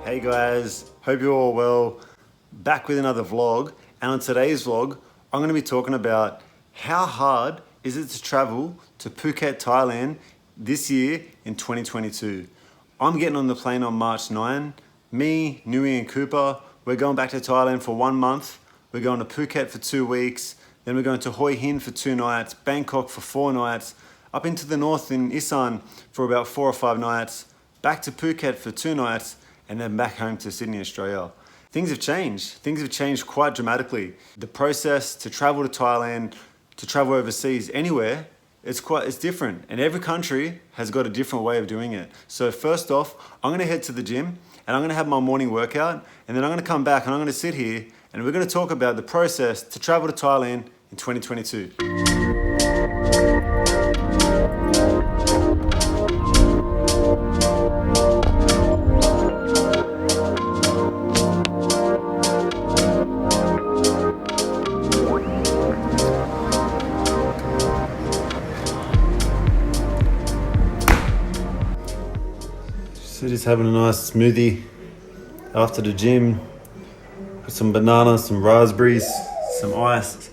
Hey guys, hope you're all well. Back with another vlog, and on today's vlog, I'm going to be talking about how hard is it to travel to Phuket, Thailand this year in 2022. I'm getting on the plane on March 9. Me, Nui and Cooper, we're going back to Thailand for 1 month. We're going to Phuket for 2 weeks. Then we're going to Hoi Hin for 2 nights, Bangkok for 4 nights, up into the north in Isan for about 4 or 5 nights, back to Phuket for 2 nights, and then back home to Sydney, Australia. Things have changed. Things have changed quite dramatically. The process to travel to Thailand, to travel overseas, anywhere, it's different. And every country has got a different way of doing it. So first off, I'm gonna head to the gym and I'm gonna have my morning workout, and then I'm gonna come back and I'm gonna sit here and we're gonna talk about the process to travel to Thailand in 2022. So just having a nice smoothie after the gym. Put some bananas, some raspberries, some ice.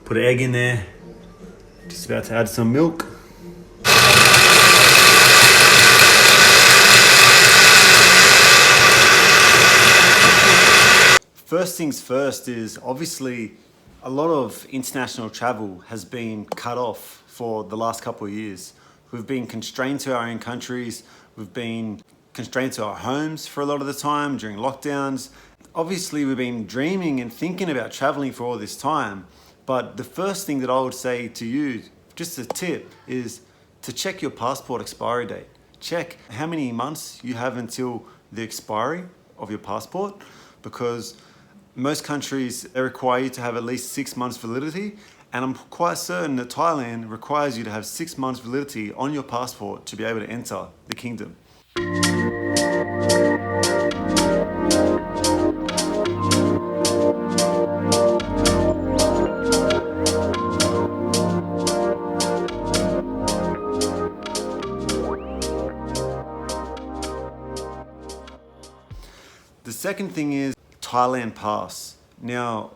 Put an egg in there. Just about to add some milk. First things first is obviously a lot of international travel has been cut off for the last couple of years. We've been constrained to our own countries. We've been constrained to our homes for a lot of the time during lockdowns. Obviously, we've been dreaming and thinking about traveling for all this time. But the first thing that I would say to you, just a tip, is to check your passport expiry date. Check how many months you have until the expiry of your passport, because most countries, they require you to have at least 6 months validity. And I'm quite certain that Thailand requires you to have 6 months validity on your passport to be able to enter the kingdom. The second thing is Thailand Pass. Now,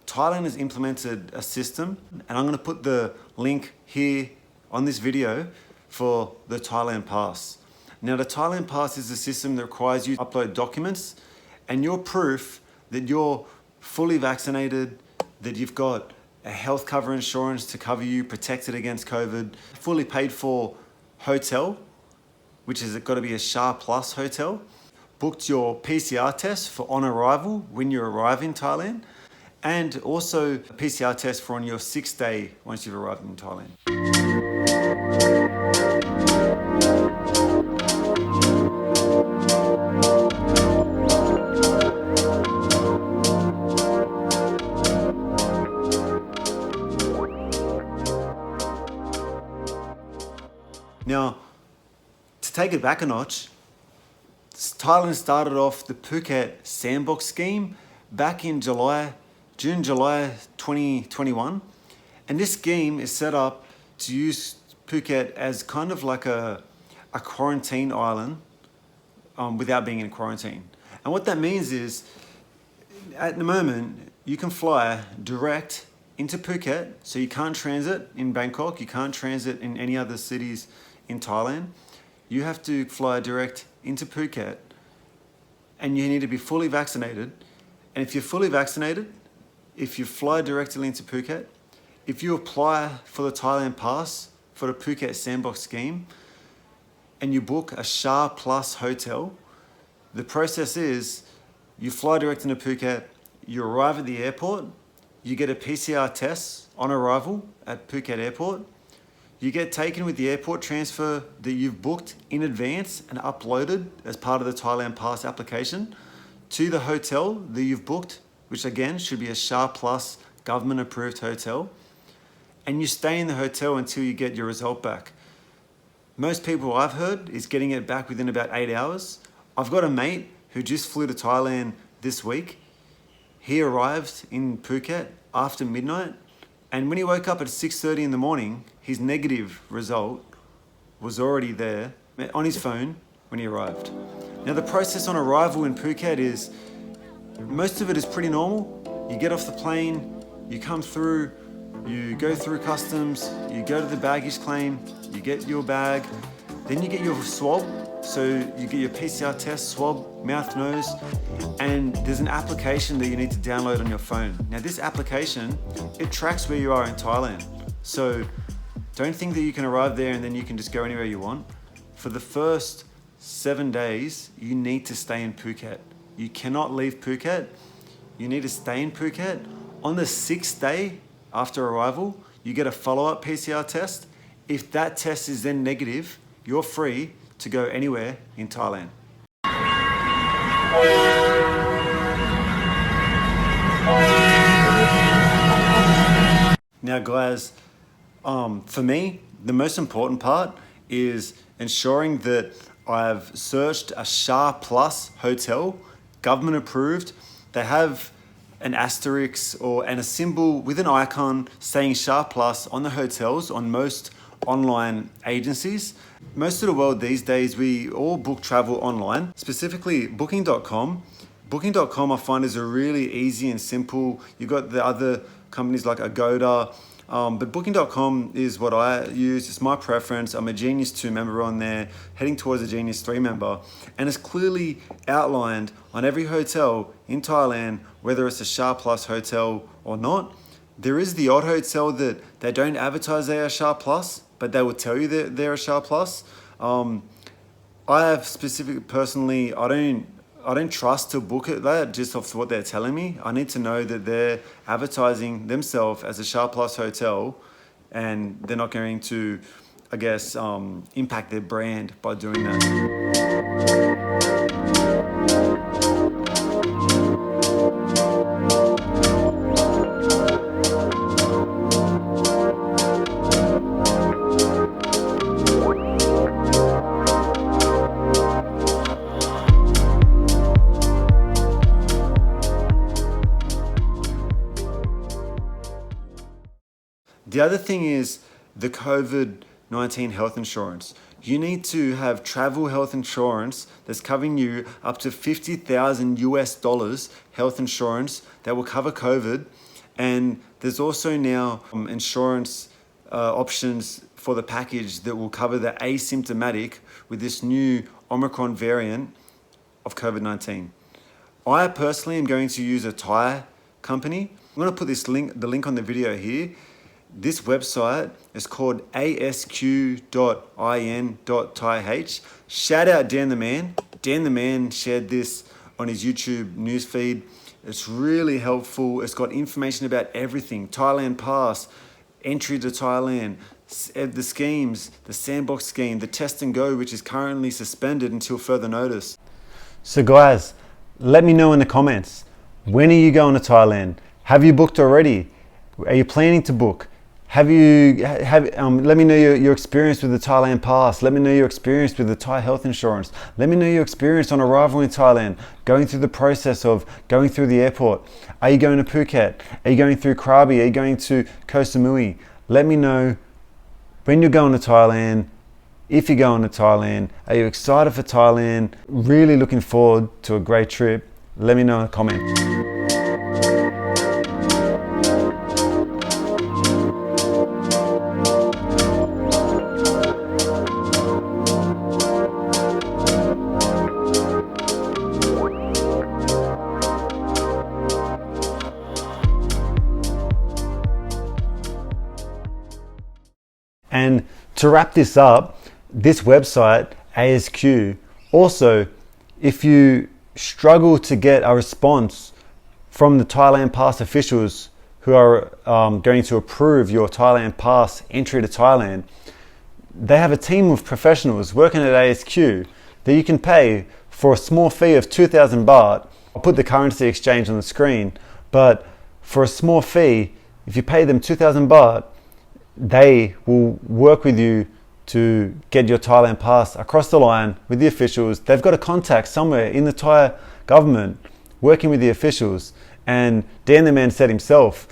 Thailand has implemented a system, and I'm going to put the link here on this video for the Thailand Pass. Now, the Thailand Pass is a system that requires you to upload documents and your proof that you're fully vaccinated, that you've got a health cover insurance to cover you, protected against COVID, fully paid for hotel, which has got to be a SHA Plus hotel, booked your PCR test for on arrival when you arrive in Thailand, and also a PCR test for on your 6th day once you've arrived in Thailand. Now, to take it back a notch, Thailand started off the Phuket Sandbox scheme back in June, July 2021. And this scheme is set up to use Phuket as kind of like a quarantine island without being in quarantine. And what that means is, at the moment, you can fly direct into Phuket, so you can't transit in Bangkok, you can't transit in any other cities in Thailand. You have to fly direct into Phuket, and you need to be fully vaccinated. And if you're fully vaccinated, if you fly directly into Phuket, if you apply for the Thailand Pass for the Phuket Sandbox scheme, and you book a SHA Plus hotel, the process is you fly direct into Phuket, you arrive at the airport, you get a PCR test on arrival at Phuket Airport, you get taken with the airport transfer that you've booked in advance and uploaded as part of the Thailand Pass application to the hotel that you've booked, which again should be a SHA Plus government approved hotel, and you stay in the hotel until you get your result back. Most people I've heard is getting it back within about 8 hours. I've got a mate who just flew to Thailand this week. He arrived in Phuket after midnight, and when he woke up at 6:30 in the morning, his negative result was already there on his phone when he arrived. Now the process on arrival in Phuket is, most of it is pretty normal. You get off the plane, you come through, you go through customs, you go to the baggage claim, you get your bag, then you get your swab. So you get your PCR test, swab, mouth, nose, and there's an application that you need to download on your phone. Now this application, it tracks where you are in Thailand. So don't think that you can arrive there and then you can just go anywhere you want. For the first 7 days, you need to stay in Phuket. You cannot leave Phuket. You need to stay in Phuket. On the 6th day after arrival, you get a follow-up PCR test. If that test is then negative, you're free to go anywhere in Thailand. Now guys, for me, the most important part is ensuring that I've searched a SHA Plus hotel, government approved. They have an asterisk and a symbol with an icon saying SHA Plus on the hotels on most online agencies. Most of the world these days, we all book travel online, specifically booking.com. Booking.com I find is a really easy and simple. You've got the other companies like Agoda, but booking.com is what I use. It's my preference. I'm a Genius 2 member on there, heading towards a Genius 3 member. And it's clearly outlined on every hotel in Thailand, whether it's a SHA Plus hotel or not. There is the odd hotel that they don't advertise they are SHA Plus, but they will tell you that they're a SHA Plus. I have specific, personally, I don't trust to book it that just off what they're telling me. I need to know that they're advertising themselves as a SHA Plus hotel and they're not going to, I guess, impact their brand by doing that. The other thing is the COVID-19 health insurance. You need to have travel health insurance that's covering you up to $50,000 health insurance that will cover COVID. And there's also now insurance options for the package that will cover the asymptomatic with this new Omicron variant of COVID-19. I personally am going to use a Thai company. I'm going to put the link on the video here. This website is called asq.in.th. Shout out Dan the Man. Dan the Man shared this on his YouTube newsfeed. It's really helpful. It's got information about everything. Thailand Pass, entry to Thailand, the schemes, the Sandbox scheme, the test and go, which is currently suspended until further notice. So guys, let me know in the comments. When are you going to Thailand? Have you booked already? Are you planning to book? Let me know your experience with the Thailand Pass. Let me know your experience with the Thai health insurance. Let me know your experience on arrival in Thailand, going through the process of going through the airport. Are you going to Phuket? Are you going through Krabi? Are you going to Koh Samui? Let me know when you're going to Thailand, if you're going to Thailand. Are you excited for Thailand? Really looking forward to a great trip. Let me know in the comments. And to wrap this up, this website, ASQ, also, if you struggle to get a response from the Thailand Pass officials who are going to approve your Thailand Pass entry to Thailand, they have a team of professionals working at ASQ that you can pay for a small fee of 2,000 baht. I'll put the currency exchange on the screen, but for a small fee, if you pay them 2,000 baht, they will work with you to get your Thailand Pass across the line with the officials. They've got a contact somewhere in the Thai government working with the officials. And Dan the Man said himself,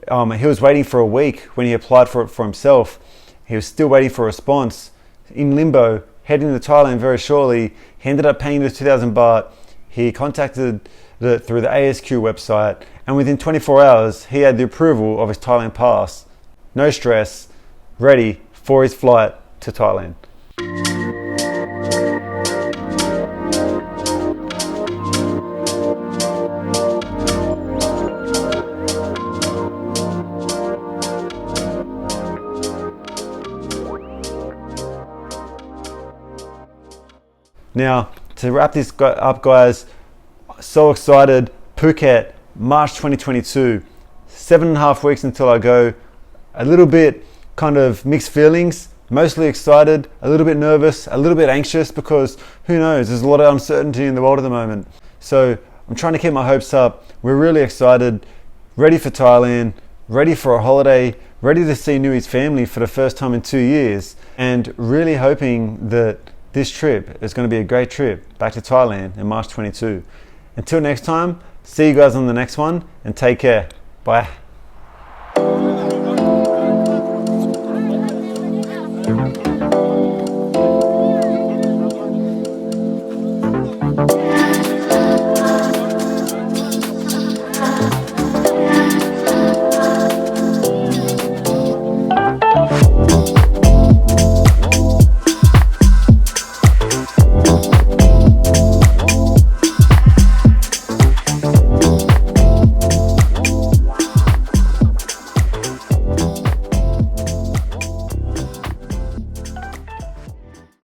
he was waiting for a week when he applied for it for himself. He was still waiting for a response. In limbo, heading to Thailand very shortly. He ended up paying the 2,000 baht. He contacted through the ASQ website, and within 24 hours, he had the approval of his Thailand Pass. No stress, ready for his flight to Thailand. Now, to wrap this up, guys, so excited. Phuket, March 2022. 7.5 weeks until I go. A little bit kind of mixed feelings. Mostly excited, a little bit nervous, a little bit anxious, because who knows, there's a lot of uncertainty in the world at the moment. So I'm trying to keep my hopes up. We're really excited, ready for Thailand, ready for a holiday, ready to see Nui's family for the first time in 2 years, and really hoping that this trip is going to be a great trip back to Thailand in March 22. Until next time, see you guys on the next one, and take care. Bye.